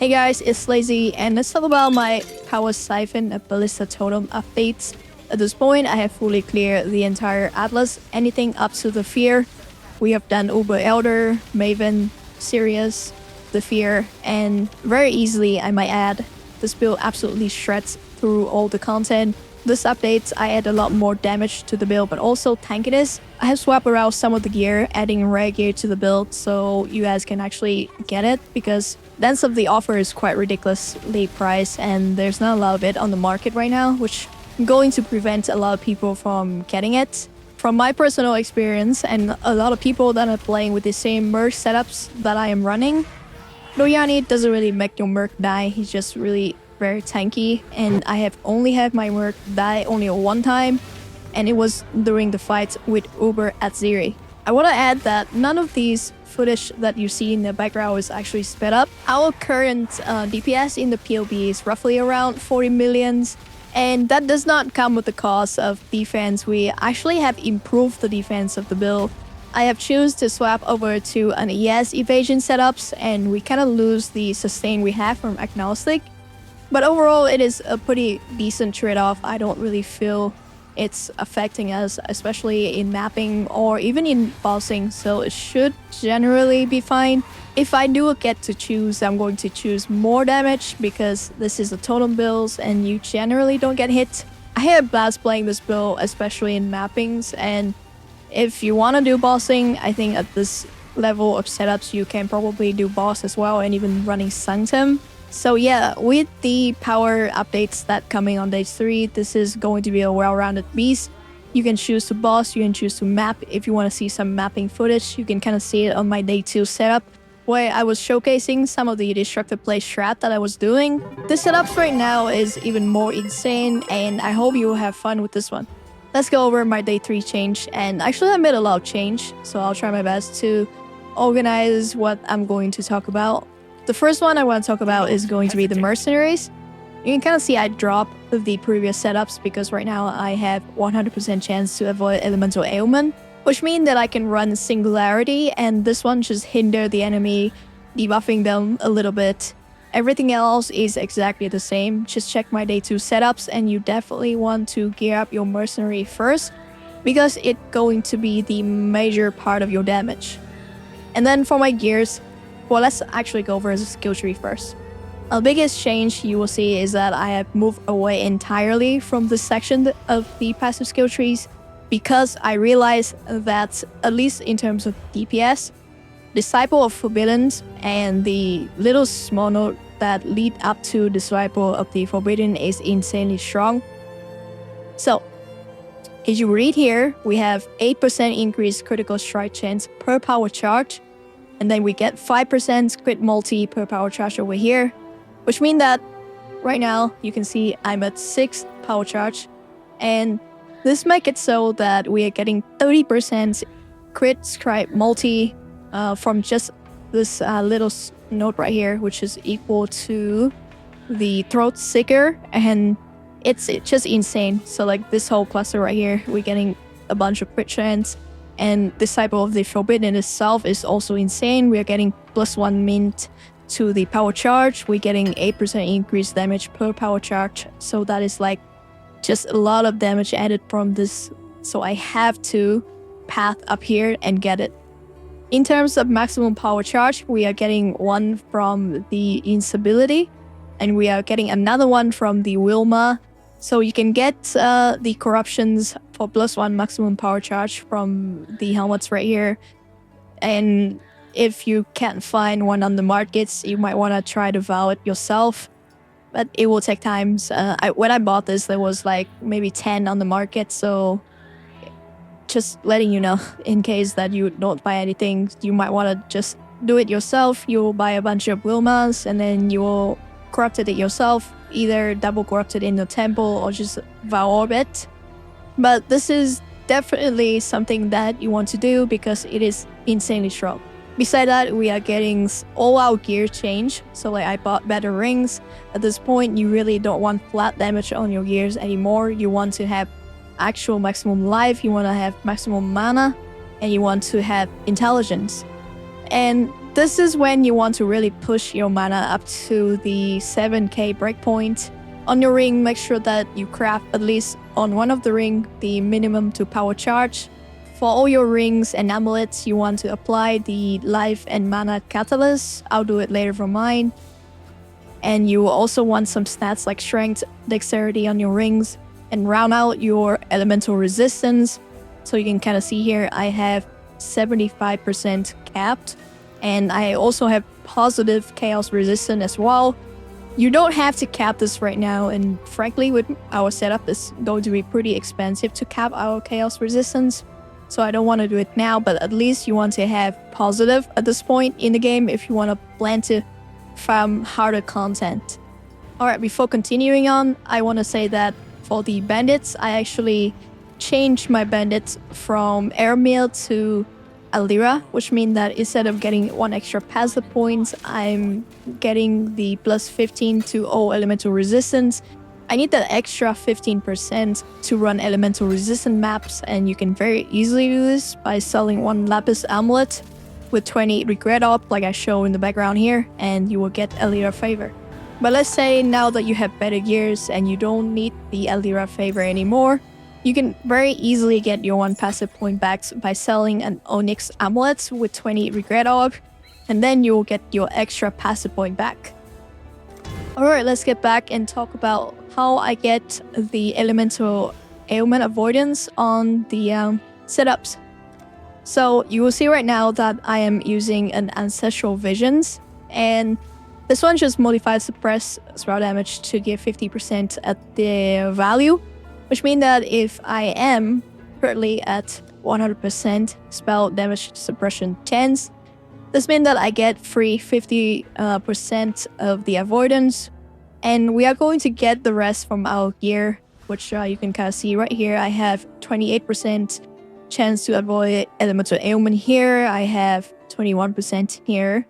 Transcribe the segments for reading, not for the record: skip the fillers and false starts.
Hey guys, it's Lazy, and let's talk about my Power Siphon Ballista Totem updates. At this point, I have fully cleared the entire Atlas, anything up to the Fear. We have done Uber Elder, Maven, Sirius, the Fear, and very easily, I might add, this build absolutely shreds through all the content. This update, I add a lot more damage to the build, but also tankiness. I have swapped around some of the gear, adding rare gear to the build, so you guys can actually get it, because Dance of the offer is quite ridiculously priced, and there's not a lot of it on the market right now, which is going to prevent a lot of people from getting it. From my personal experience, and a lot of people that are playing with the same merc setups that I am running, Doyani doesn't really make your merc die, he's just really very tanky, and I have only had my merc die only one time, and it was during the fight with Uber at Ziri. I want to add that none of these footage that you see in the background is actually sped up. Our current DPS in the POB is roughly around 40 millions, and that does not come with the cost of defense. We actually have improved the defense of the build. I have chosen to swap over to an ES evasion setups, and we kind of lose the sustain we have from agnostic. But overall, it is a pretty decent trade-off. I don't really feel it's affecting us, especially in mapping or even in bossing, so it should generally be fine. If I do get to choose, I'm going to choose more damage because this is a totem build and you generally don't get hit. I had a blast playing this build, especially in mappings, and if you want to do bossing, I think at this level of setups you can probably do boss as well, and even running Sanctum. So yeah, with the power updates that coming on day 3, this is going to be a well-rounded beast. You can choose to boss, you can choose to map. If you want to see some mapping footage, you can kind of see it on my day 2 setup, where I was showcasing some of the destructive play strat that I was doing. This setup right now is even more insane, and I hope you will have fun with this one. Let's go over my day 3 change, and actually I made a lot of change, so I'll try my best to organize what I'm going to talk about. The first one I want to talk about is going to be the mercenaries. You can kind of see I dropped the previous setups because right now I have 100% chance to avoid elemental ailment, which means that I can run singularity, and this one just hinder the enemy, debuffing them a little bit. Everything else is exactly the same. Just check my day 2 setups, and you definitely want to gear up your mercenary first because it's going to be the major part of your damage. And then for my gears, well, let's actually go over the skill tree first. The biggest change you will see is that I have moved away entirely from this section of the passive skill trees because I realized that, at least in terms of DPS, Disciple of Forbidden and the little small node that lead up to Disciple of the Forbidden is insanely strong. So, as you read here, we have 8% increased critical strike chance per power charge, and then we get 5% crit multi per power charge over here, which means that right now you can see I'm at 6 power charge, and this makes it so that we are getting 30% crit strike multi from just this little node right here, which is equal to the Throat Seeker, and it's just insane. So like this whole cluster right here, we're getting a bunch of crit chance. And Disciple of the Forbidden itself is also insane. We are getting +1 mint to the power charge. We're getting 8% increased damage per power charge. So that is like just a lot of damage added from this. So I have to path up here and get it. In terms of maximum power charge, we are getting one from the Instability, and we are getting another one from the Wilma. So you can get the corruptions for +1 maximum power charge from the helmets right here. And if you can't find one on the markets, you might want to try to vow it yourself. But it will take time. When I bought this, there was like maybe 10 on the market. So just letting you know, in case that you don't buy anything, you might want to just do it yourself. You'll buy a bunch of Wilmas, and then you will corrupt it yourself. Either double corrupted in the temple or just vow orbit. But this is definitely something that you want to do because it is insanely strong. Besides that, we are getting all our gear change. So like I bought better rings. At this point, you really don't want flat damage on your gears anymore. You want to have actual maximum life, you want to have maximum mana, and you want to have intelligence. And This is when you want to really push your mana up to the 7k breakpoint. On your ring, make sure that you craft at least on one of the ring the minimum to power charge. For all your rings and amulets, you want to apply the life and mana catalyst. I'll do it later for mine. And you also want some stats like strength, dexterity on your rings, and round out your elemental resistance. So you can kind of see here, I have 75% capped, and I also have positive chaos resistance as well. You don't have to cap this right now, and frankly, with our setup, it's going to be pretty expensive to cap our chaos resistance. So I don't want to do it now, but at least you want to have positive at this point in the game if you want to plan to farm harder content. Alright, before continuing on, I want to say that for the bandits, I actually changed my bandits from airmail to Alira, which means that instead of getting 1 extra passive points, I'm getting the plus 15 to all elemental resistance. I need that extra 15% to run elemental resistant maps, and you can very easily do this by selling 1 lapis amulet with 20 regret up like I show in the background here, and you will get Alira favor. But let's say now that you have better gears and you don't need the Alira favor anymore, you can very easily get your 1 passive point back by selling an onyx amulet with 20 regret up, and then you will get your extra passive point back. Alright, let's get back and talk about how I get the elemental ailment avoidance on the setups. So you will see right now that I am using an Ancestral Visions, and this one just modifies suppress spell damage to give 50% at the value, which means that if I am currently at 100% spell damage suppression 10s, this means that I get free 50% of the avoidance, and we are going to get the rest from our gear, which you can kind of see right here. I have 28% chance to avoid elemental ailment here, I have 21% here,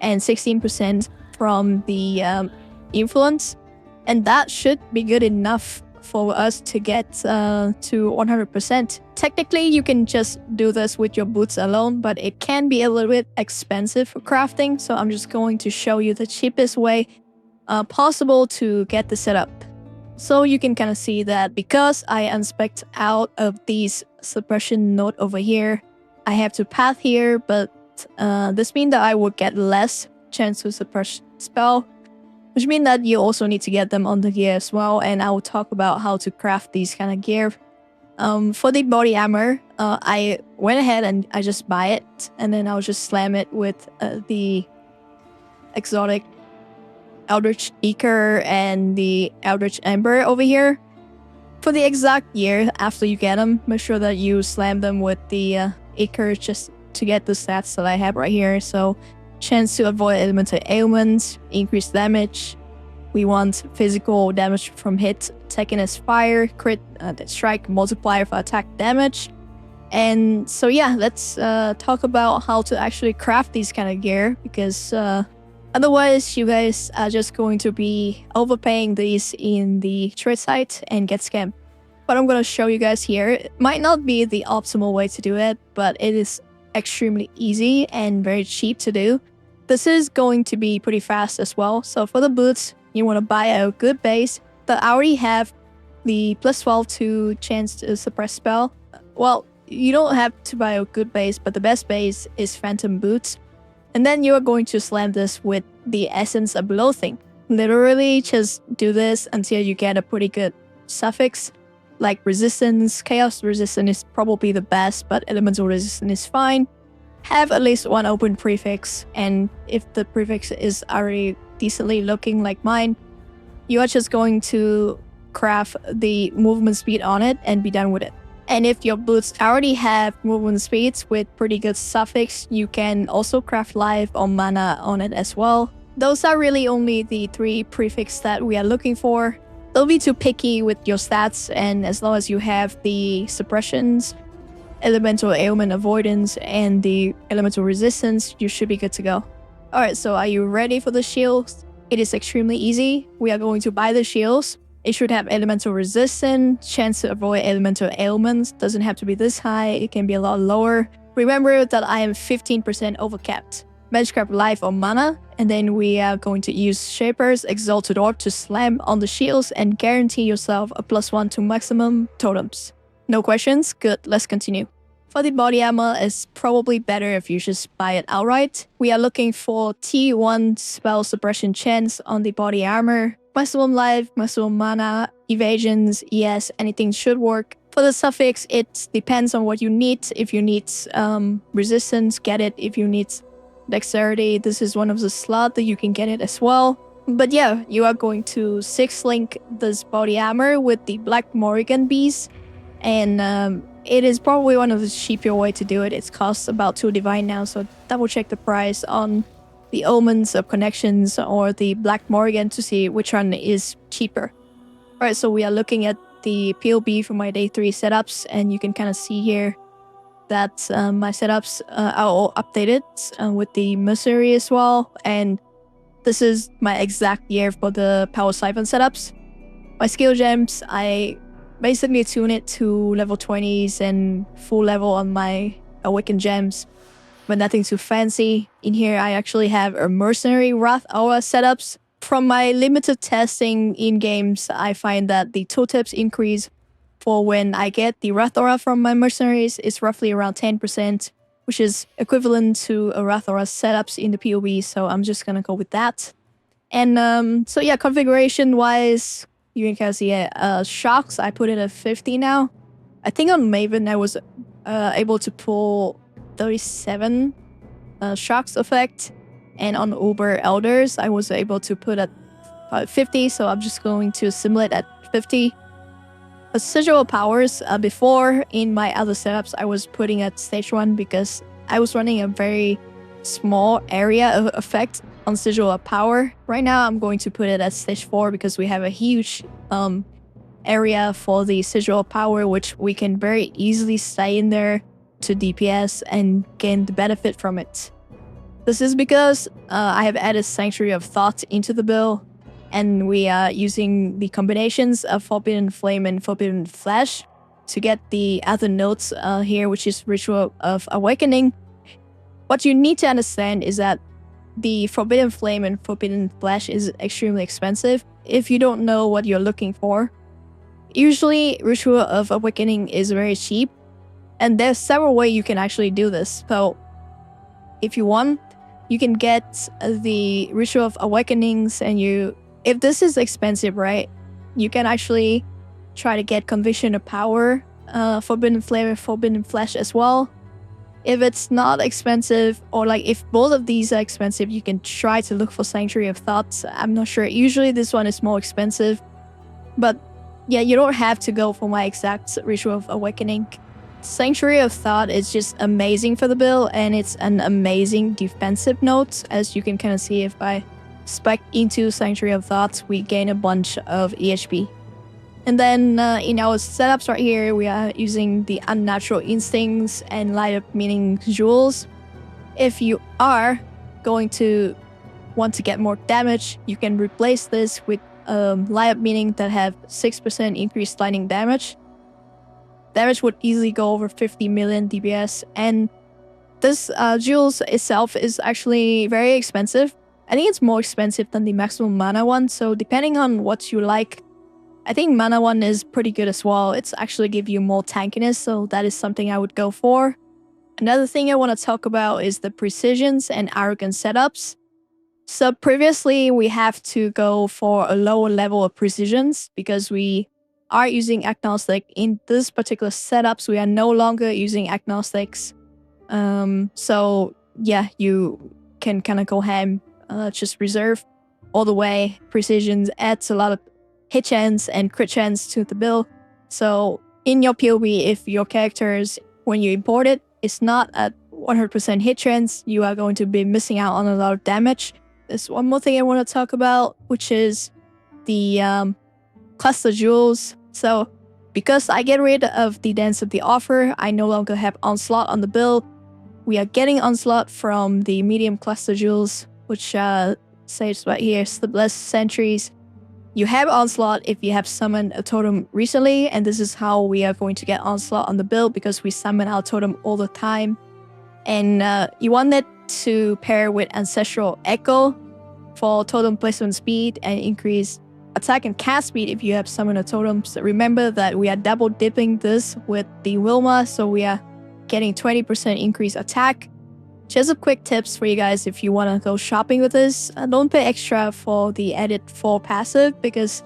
and 16% from the influence, and that should be good enough for us to get to 100%. Technically, you can just do this with your boots alone, but it can be a little bit expensive for crafting, so I'm just going to show you the cheapest way possible to get the setup. So you can kind of see that because I unspec'd out of these suppression node over here, I have to path here, but this means that I will get less chance to suppress spell, which means that you also need to get them on the gear as well, and I will talk about how to craft these kind of gear. For the body armor, I went ahead and I just buy it, and then I'll just slam it with the exotic Eldritch Eaker and the Eldritch Ember over here. For the exact gear, after you get them, make sure that you slam them with the Eaker just to get the stats that I have right here. So, chance to avoid elemental ailments, increased damage. We want physical damage from hit, tankiness fire, crit, strike, multiplier for attack damage. And so yeah, let's talk about how to actually craft these kind of gear, because otherwise you guys are just going to be overpaying these in the trade site and get scammed. But I'm going to show you guys here. It might not be the optimal way to do it, but it is extremely easy and very cheap to do. This is going to be pretty fast as well. So for the boots, you want to buy a good base that already have the plus 12 to chance to suppress spell. Well, you don't have to buy a good base, but the best base is Phantom Boots. And then you are going to slam this with the Essence of Loathing. Literally just do this until you get a pretty good suffix. Like resistance, chaos resistance is probably the best, but elemental resistance is fine. Have at least 1 open prefix, and if the prefix is already decently looking like mine, you are just going to craft the movement speed on it and be done with it. And if your boots already have movement speeds with pretty good suffix, you can also craft life or mana on it as well. Those are really only the 3 prefix that we are looking for. Don't be too picky with your stats, and as long as you have the suppressions, elemental ailment avoidance, and the elemental resistance, you should be good to go. Alright, so are you ready for the shields? It is extremely easy. We are going to buy the shields. It should have elemental resistance, chance to avoid elemental ailments. Doesn't have to be this high, it can be a lot lower. Remember that I am 15% overcapped. Magicraft Life or Mana, and then we are going to use Shaper's Exalted Orb to slam on the shields and guarantee yourself a +1 to maximum totems. No questions? Good, let's continue. For the body armor, it's probably better if you just buy it outright. We are looking for T1 spell suppression chance on the body armor, maximum life, maximum mana, evasions, yes, anything should work. For the suffix, it depends on what you need. If you need resistance, get it. If you need dexterity, this is one of the slots that you can get it as well. But yeah, you are going to 6-link this body armor with the Black Morrigan bees, and it is probably one of the cheaper way to do it. It costs about 2 divine now, so double check the price on the Omens of Connections or the Black Morrigan to see which one is cheaper. Alright, so we are looking at the POB for my day 3 setups, and you can kind of see here that my setups are all updated with the Mercenary as well, and this is my exact year for the Power Siphon setups. My skill gems, I basically tune it to level 20s and full level on my Awakened gems, but nothing too fancy. In here, I actually have a Mercenary Wrath Aura setups. From my limited testing in games, I find that the tooltips increase for when I get the Wrath Aura from my Mercenaries is roughly around 10%, which is equivalent to a Wrath Aura setups in the PoB, so I'm just gonna go with that. And so yeah, configuration-wise, you can kind of see shocks, I put it at 50 now. I think on Maven I was able to pull 37 shocks effect, and on Uber Elders I was able to put at 50, so I'm just going to simulate at 50. Sigil powers, before in my other setups I was putting at stage 1 because I was running a very small area of effect on Sigil power. Right now I'm going to put it at stage 4 because we have a huge area for the Sigil power, which we can very easily stay in there to DPS and gain the benefit from it. This is because I have added Sanctuary of Thought into the build, and we are using the combinations of Forbidden Flame and Forbidden Flash to get the other nodes here, which is Ritual of Awakening. What you need to understand is that the Forbidden Flame and Forbidden Flash is extremely expensive if you don't know what you're looking for. Usually, Ritual of Awakening is very cheap, and there's several ways you can actually do this. So, if you want, you can get the Ritual of Awakenings, and if this is expensive, right, you can actually try to get Conviction of Power, Forbidden Flame and Forbidden Flash as well. If it's not expensive, or like if both of these are expensive, you can try to look for Sanctuary of Thoughts. I'm not sure. Usually this one is more expensive, but yeah, you don't have to go for my exact Ritual of Awakening. Sanctuary of Thought is just amazing for the build, and it's an amazing defensive node. As you can kind of see, if I spec into Sanctuary of Thought, we gain a bunch of EHP. And then in our setups right here, we are using the Unnatural Instincts and Light Up Meaning Jewels. If you are going to want to get more damage, you can replace this with Light Up Meaning that have 6% increased lightning damage. Damage would easily go over 50 million DPS, and this jewels itself is actually very expensive. I think it's more expensive than the maximum mana one, so depending on what you like, I think mana one is pretty good as well. It's actually give you more tankiness, so that is something I would go for. Another thing I want to talk about is the precisions and arrogant setups. So previously we have to go for a lower level of precisions because we are using agnostic. In this particular setups, we are no longer using agnostics. So yeah, you can kind of go ham, just reserve all the way. Precisions adds a lot of hit chance and crit chance to the build. So in your PoB, if your characters, when you import it, it's not at 100% hit chance, you are going to be missing out on a lot of damage. There's one more thing I want to talk about, which is the cluster jewels. So because I get rid of the Dance of the Offer, I no longer have Onslaught on the build. We are getting Onslaught from the medium cluster jewels, which says right here, Sleepless Sentries. You have Onslaught if you have summoned a totem recently, and this is how we are going to get Onslaught on the build because we summon our totem all the time. And you want it to pair with Ancestral Echo for totem placement speed and increase attack and cast speed if you have summoner totems. Remember that we are double dipping this with the Wilma, so we are getting 20% increased attack. Just a quick tips for you guys if you want to go shopping with this. Don't pay extra for the edit 4 passive, because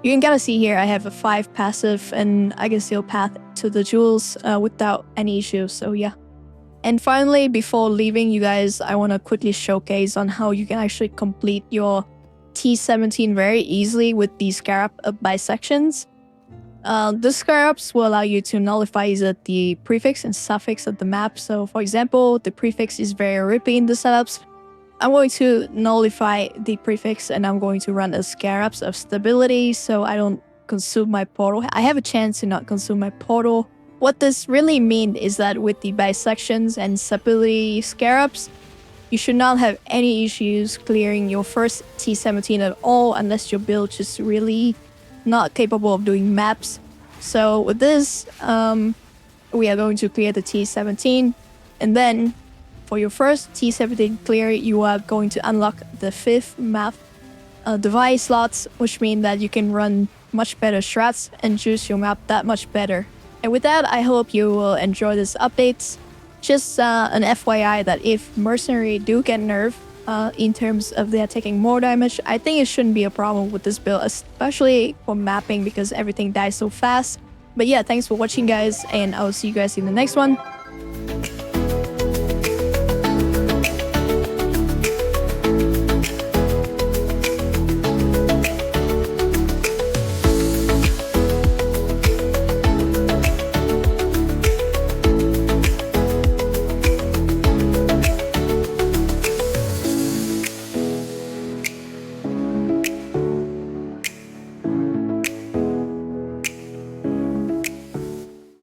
you can kind of see here I have a 5 passive and I can still path to the jewels without any issues, so yeah. And finally, before leaving you guys, I want to quickly showcase on how you can actually complete your T17 very easily with these scarab bisections. The scarabs will allow you to nullify either the prefix and suffix of the map. So for example, the prefix is very rippy in the setups. I'm going to nullify the prefix and I'm going to run a scarabs of stability so I don't consume my portal. I have a chance to not consume my portal. What this really means is that with the bisections and stability scarabs, you should not have any issues clearing your first T17 at all unless your build is really not capable of doing maps. So with this, we are going to clear the T17, and then for your first T17 clear, you are going to unlock the 5th map device slots, which means that you can run much better strats and choose your map that much better. And with that, I hope you will enjoy this update. Just an FYI that if Mercenary do get nerfed in terms of they are taking more damage, I think it shouldn't be a problem with this build, especially for mapping because everything dies so fast. But yeah, thanks for watching guys, and I'll see you guys in the next one.